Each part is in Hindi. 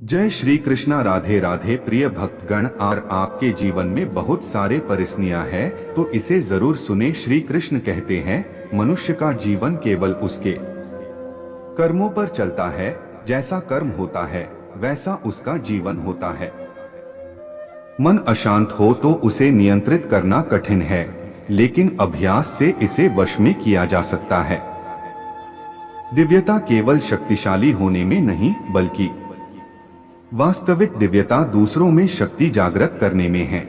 जय श्री कृष्णा। राधे राधे प्रिय भक्तगण, और आपके जीवन में बहुत सारे परेशानियां हैं तो इसे जरूर सुने। श्री कृष्ण कहते हैं मनुष्य का जीवन केवल उसके कर्मों पर चलता है। जैसा कर्म होता है वैसा उसका जीवन होता है। मन अशांत हो तो उसे नियंत्रित करना कठिन है, लेकिन अभ्यास से इसे वश में किया जा सकता है। दिव्यता केवल शक्तिशाली होने में नहीं, बल्कि वास्तविक दिव्यता दूसरों में शक्ति जागृत करने में है।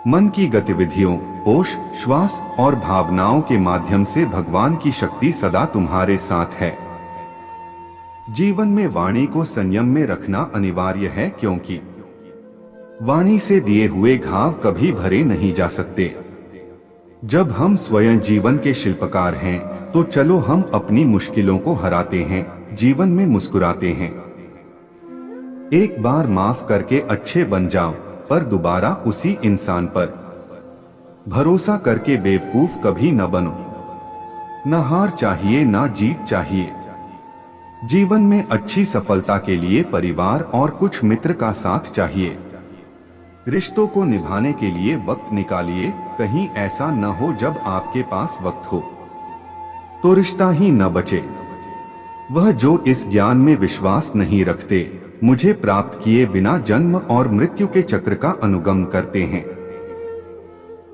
मन की गतिविधियों, होश, श्वास और भावनाओं के माध्यम से भगवान की शक्ति सदा तुम्हारे साथ है। जीवन में वाणी को संयम में रखना अनिवार्य है, क्योंकि वाणी से दिए हुए घाव कभी भरे नहीं जा सकते। जब हम स्वयं जीवन के शिल्पकार हैं, तो चलो हम अपनी मुश्किलों को हराते हैं, जीवन में मुस्कुराते हैं। एक बार माफ करके अच्छे बन जाओ, पर दोबारा उसी इंसान पर भरोसा करके बेवकूफ कभी न बनो। न हार चाहिए न जीत चाहिए। जीवन में अच्छी सफलता के लिए परिवार और कुछ मित्र का साथ चाहिए। रिश्तों को निभाने के लिए वक्त निकालिए। कहीं ऐसा न हो जब आपके पास वक्त हो तो रिश्ता ही न बचे। वह जो इस ज्ञान में विश्वास नहीं रखते, मुझे प्राप्त किए बिना जन्म और मृत्यु के चक्र का अनुगमन करते हैं।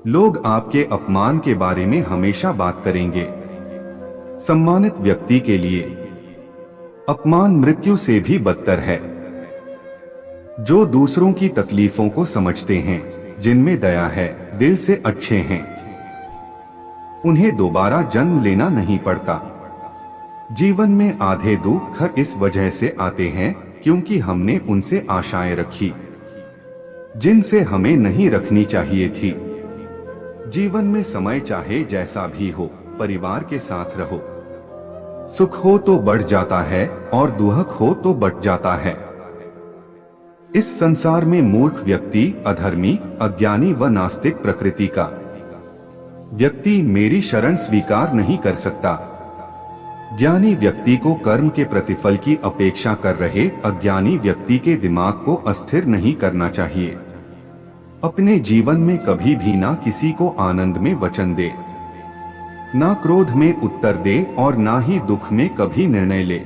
लोग आपके अपमान के बारे में हमेशा बात करेंगे। सम्मानित व्यक्ति के लिए अपमान मृत्यु से भी बदतर है। जो दूसरों की तकलीफों को समझते हैं, जिनमें दया है, दिल से अच्छे हैं, उन्हें दोबारा जन्म लेना नहीं पड़ता। जीवन में आधे दुख इस वजह से आते हैं क्योंकि हमने उनसे आशाएं रखी जिनसे हमें नहीं रखनी चाहिए थी। जीवन में समय चाहे जैसा भी हो, परिवार के साथ रहो। सुख हो तो बढ़ जाता है और दुख हो तो बट जाता है। इस संसार में मूर्ख व्यक्ति, अधर्मी, अज्ञानी व नास्तिक प्रकृति का व्यक्ति मेरी शरण स्वीकार नहीं कर सकता। ज्ञानी व्यक्ति को कर्म के प्रतिफल की अपेक्षा कर रहे अज्ञानी व्यक्ति के दिमाग को अस्थिर नहीं करना चाहिए। अपने जीवन में कभी भी ना किसी को आनंद में वचन दे, ना क्रोध में उत्तर दे और ना ही दुख में कभी निर्णय ले।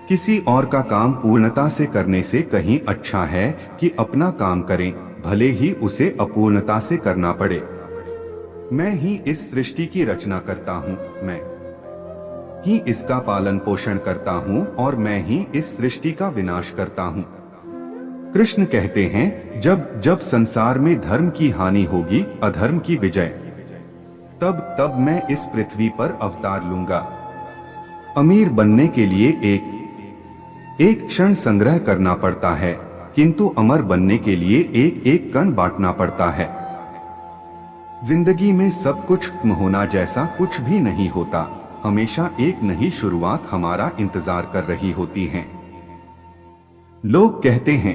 किसी और का काम पूर्णता से करने से कहीं अच्छा है कि अपना काम करें, भले ही उसे अपूर्णता से करना पड़े। मैं ही इस सृष्टि की रचना करता हूँ, मैं ही इसका पालन पोषण करता हूँ और मैं ही इस सृष्टि का विनाश करता हूँ। कृष्ण कहते हैं जब जब संसार में धर्म की हानि होगी, अधर्म की विजय, तब तब मैं इस पृथ्वी पर अवतार लूंगा। अमीर बनने के लिए एक क्षण संग्रह करना पड़ता है, किंतु अमर बनने के लिए एक एक कण बांटना पड़ता है। जिंदगी में सब कुछ होना जैसा कुछ भी नहीं होता। हमेशा एक नई शुरुआत हमारा इंतजार कर रही होती है। लोग कहते हैं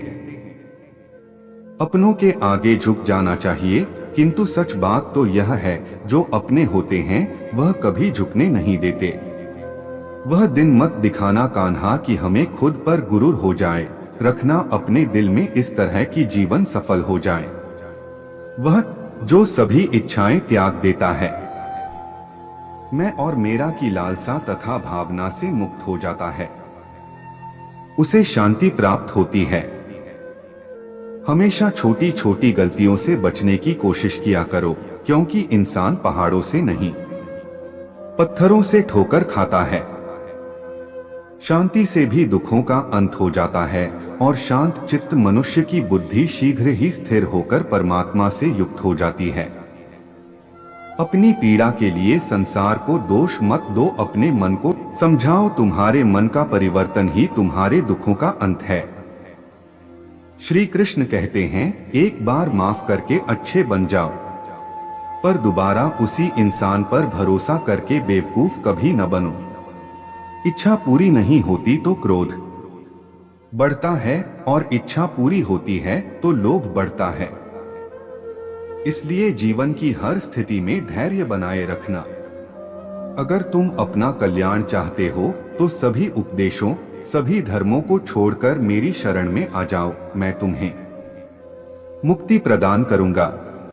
अपनों के आगे झुक जाना चाहिए, किंतु सच बात तो यह है जो अपने होते हैं वह कभी झुकने नहीं देते। वह दिन मत दिखाना कान्हा कि हमें खुद पर गुरूर हो जाए। रखना अपने दिल में इस तरह की जीवन सफल हो जाए। वह जो सभी इच्छाएं त्याग देता है, मैं और मेरा की लालसा तथा भावना से मुक्त हो जाता है, उसे शांति प्राप्त होती है। हमेशा छोटी छोटी गलतियों से बचने की कोशिश किया करो, क्योंकि इंसान पहाड़ों से नहीं पत्थरों से ठोकर खाता है। शांति से भी दुखों का अंत हो जाता है और शांत चित्त मनुष्य की बुद्धि शीघ्र ही स्थिर होकर परमात्मा से युक्त हो जाती है। अपनी पीड़ा के लिए संसार को दोष मत दो, अपने मन को समझाओ। तुम्हारे मन का परिवर्तन ही तुम्हारे दुखों का अंत है। श्री कृष्ण कहते हैं एक बार माफ करके अच्छे बन जाओ, पर दोबारा उसी इंसान पर भरोसा करके बेवकूफ कभी न बनो। इच्छा पूरी नहीं होती तो क्रोध बढ़ता है और इच्छा पूरी होती है तो लोभ बढ़ता है। इसलिए जीवन की हर स्थिति में धैर्य बनाए रखना। अगर तुम अपना कल्याण चाहते हो तो सभी उपदेशों, सभी धर्मों को छोड़कर मेरी शरण में आ जाओ, मैं तुम्हें मुक्ति प्रदान करूंगा।